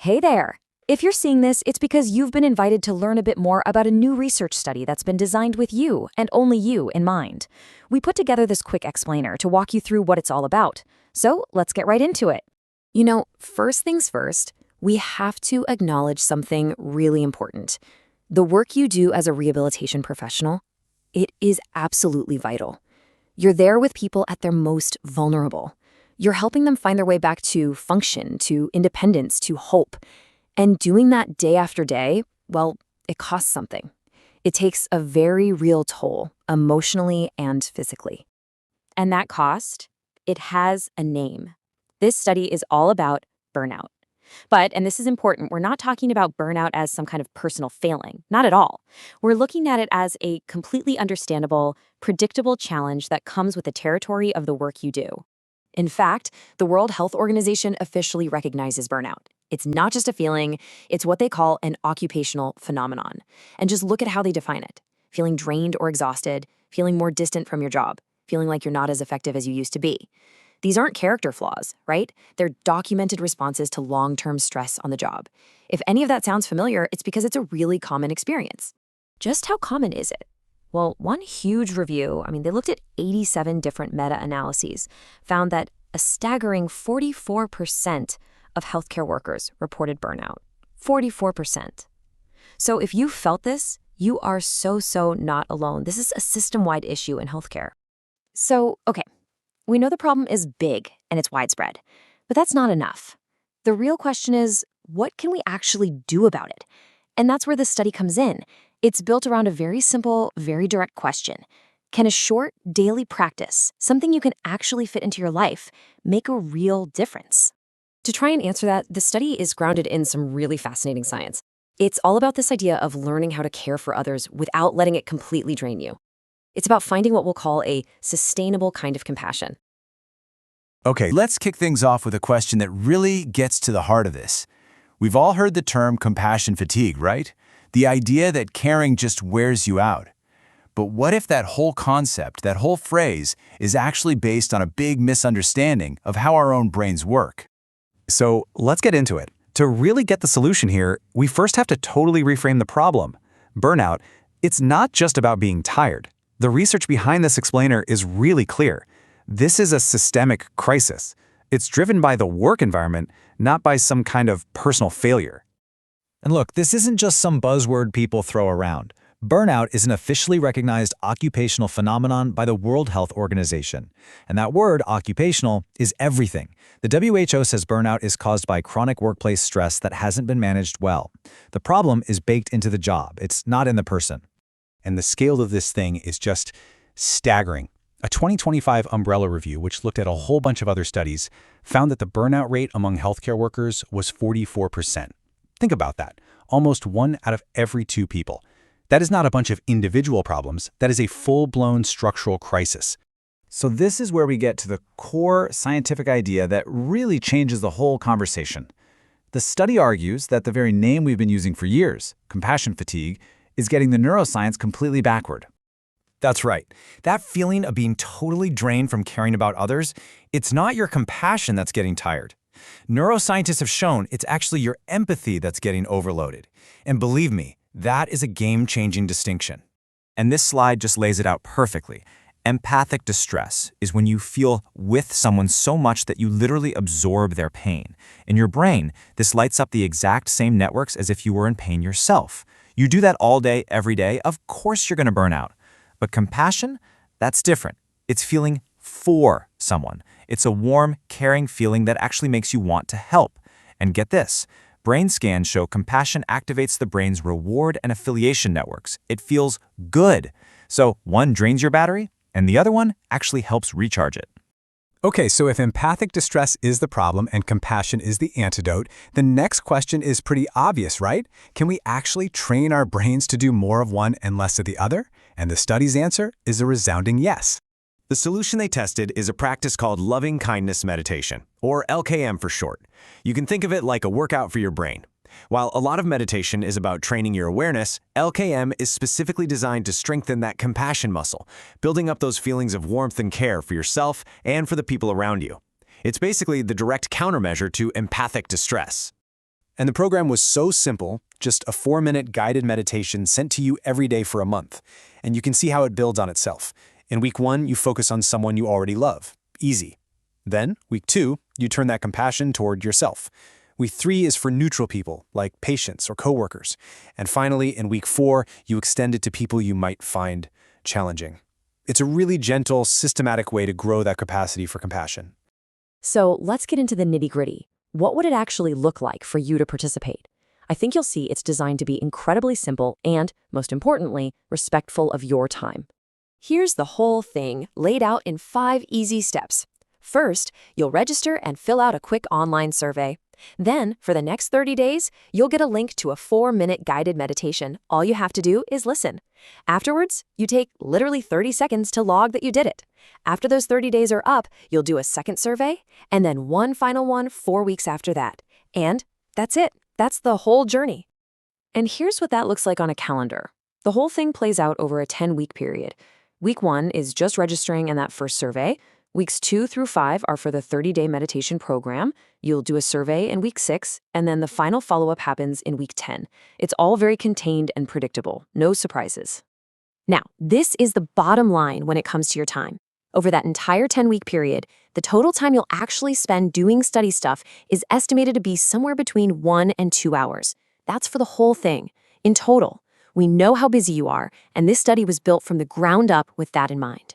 Hey there! If you're seeing this, it's because you've been invited to learn a bit more about a new research study that's been designed with you, and only you, in mind. We put together this quick explainer to walk you through what it's all about. So let's get right into it. First things first, we have to acknowledge something really important. The work you do as a rehabilitation professional, it is absolutely vital. You're there with people at their most vulnerable. You're helping them find their way back to function, to independence, to hope. And doing that day after day, well, it costs something. It takes a very real toll, emotionally and physically. And that cost, it has a name. This study is all about burnout. But, and this is important, we're not talking about burnout as some kind of personal failing. Not at all. We're looking at it as a completely understandable, predictable challenge that comes with the territory of the work you do. In fact, the World Health Organization officially recognizes burnout. It's not just a feeling, it's what they call an occupational phenomenon. And just look at how they define it. Feeling drained or exhausted, feeling more distant from your job, feeling like you're not as effective as you used to be. These aren't character flaws, right? They're documented responses to long-term stress on the job. If any of that sounds familiar, it's because it's a really common experience. Just how common is it? Well, one huge review, they looked at 87 different meta-analyses, found that a staggering 44% of healthcare workers reported burnout. 44%. So if you felt this, you are so not alone. This is a system-wide issue in healthcare. So, okay, we know the problem is big and it's widespread, but that's not enough. The real question is, what can we actually do about it? And that's where this study comes in. It's built around a very simple, very direct question. Can a short, daily practice, something you can actually fit into your life, make a real difference? To try and answer that, the study is grounded in some really fascinating science. It's all about this idea of learning how to care for others without letting it completely drain you. It's about finding what we'll call a sustainable kind of compassion. Okay, let's kick things off with a question that really gets to the heart of this. We've all heard the term compassion fatigue, right? The idea that caring just wears you out. But what if that whole concept, that whole phrase, is actually based on a big misunderstanding of how our own brains work? So let's get into it. To really get the solution here, we first have to totally reframe the problem. Burnout, it's not just about being tired. The research behind this explainer is really clear. This is a systemic crisis. It's driven by the work environment, not by some kind of personal failure. And look, this isn't just some buzzword people throw around. Burnout is an officially recognized occupational phenomenon by the World Health Organization. And that word, occupational, is everything. The WHO says burnout is caused by chronic workplace stress that hasn't been managed well. The problem is baked into the job. It's not in the person. And the scale of this thing is just staggering. A 2025 Umbrella review, which looked at a whole bunch of other studies, found that the burnout rate among healthcare workers was 44%. Think about that. Almost 1 out of every 2 people. That is not a bunch of individual problems. That is a full-blown structural crisis. So this is where we get to the core scientific idea that really changes the whole conversation. The study argues that the very name we've been using for years, compassion fatigue, is getting the neuroscience completely backward. That's right. That feeling of being totally drained from caring about others, it's not your compassion that's getting tired. Neuroscientists have shown it's actually your empathy that's getting overloaded. And believe me, that is a game-changing distinction. And this slide just lays it out perfectly. Empathic distress is when you feel with someone so much that you literally absorb their pain. In your brain, this lights up the exact same networks as if you were in pain yourself. You do that all day, every day, of course you're going to burn out. But compassion, that's different. It's feeling for someone. It's a warm, caring feeling that actually makes you want to help. And get this, brain scans show compassion activates the brain's reward and affiliation networks. It feels good. So one drains your battery, and the other one actually helps recharge it. Okay, so if empathic distress is the problem and compassion is the antidote, the next question is pretty obvious, right? Can we actually train our brains to do more of one and less of the other? And the study's answer is a resounding yes. The solution they tested is a practice called loving kindness meditation, or LKM for short. You can think of it like a workout for your brain. While a lot of meditation is about training your awareness, LKM is specifically designed to strengthen that compassion muscle, building up those feelings of warmth and care for yourself and for the people around you. It's basically the direct countermeasure to empathic distress. And the program was so simple, just a 4-minute guided meditation sent to you every day for a month. And you can see how it builds on itself. In week 1, you focus on someone you already love. Easy. Then, week 2, you turn that compassion toward yourself. Week 3 is for neutral people, like patients or coworkers. And finally, in week 4, you extend it to people you might find challenging. It's a really gentle, systematic way to grow that capacity for compassion. So let's get into the nitty-gritty. What would it actually look like for you to participate? I think you'll see it's designed to be incredibly simple and, most importantly, respectful of your time. Here's the whole thing laid out in 5 easy steps. First, you'll register and fill out a quick online survey. Then, for the next 30 days, you'll get a link to a 4-minute guided meditation. All you have to do is listen. Afterwards, you take literally 30 seconds to log that you did it. After those 30 days are up, you'll do a second survey, and then one final one 4 weeks after that. And that's it. That's the whole journey. And here's what that looks like on a calendar. The whole thing plays out over a 10-week period. Week 1 is just registering and that first survey. Weeks 2 through 5 are for the 30-day meditation program. You'll do a survey in week 6, and then the final follow-up happens in week 10. It's all very contained and predictable. No surprises. Now, this is the bottom line when it comes to your time. Over that entire 10-week period, the total time you'll actually spend doing study stuff is estimated to be somewhere between 1 and 2 hours. That's for the whole thing. In total, we know how busy you are, and this study was built from the ground up with that in mind.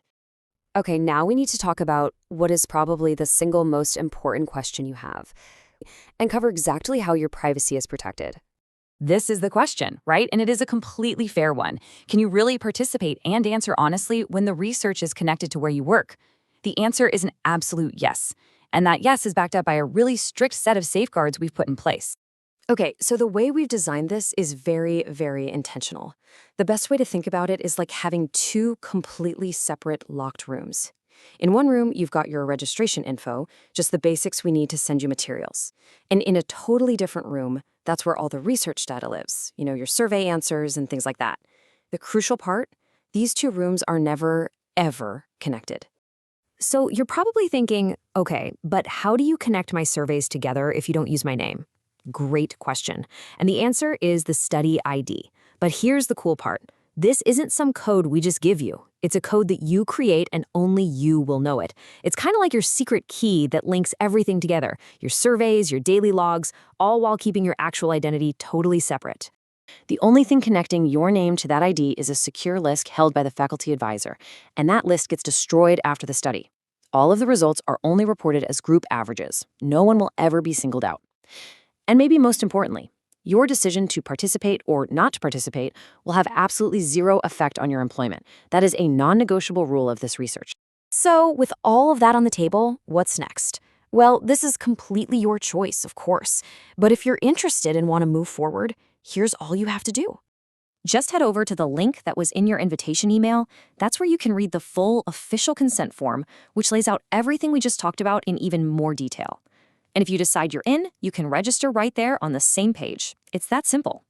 Okay, now we need to talk about what is probably the single most important question you have, and cover exactly how your privacy is protected. This is the question, right? And it is a completely fair one. Can you really participate and answer honestly when the research is connected to where you work? The answer is an absolute yes. And that yes is backed up by a really strict set of safeguards we've put in place. Okay, so the way we've designed this is very, very intentional. The best way to think about it is like having 2 completely separate locked rooms. In one room, you've got your registration info, just the basics we need to send you materials. And in a totally different room, that's where all the research data lives, your survey answers and things like that. The crucial part, these 2 rooms are never, ever connected. So you're probably thinking, okay, but how do you connect my surveys together if you don't use my name? Great question. And the answer is the study ID. But here's the cool part. This isn't some code we just give you. It's a code that you create and only you will know it. It's kind of like your secret key that links everything together, your surveys, your daily logs, all while keeping your actual identity totally separate. The only thing connecting your name to that ID is a secure list held by the faculty advisor, and that list gets destroyed after the study. All of the results are only reported as group averages. No one will ever be singled out. And maybe most importantly, your decision to participate or not to participate will have absolutely zero effect on your employment. That is a non-negotiable rule of this research. So with all of that on the table, what's next? Well, this is completely your choice, of course. But if you're interested and want to move forward, here's all you have to do. Just head over to the link that was in your invitation email. That's where you can read the full official consent form, which lays out everything we just talked about in even more detail. And if you decide you're in, you can register right there on the same page. It's that simple.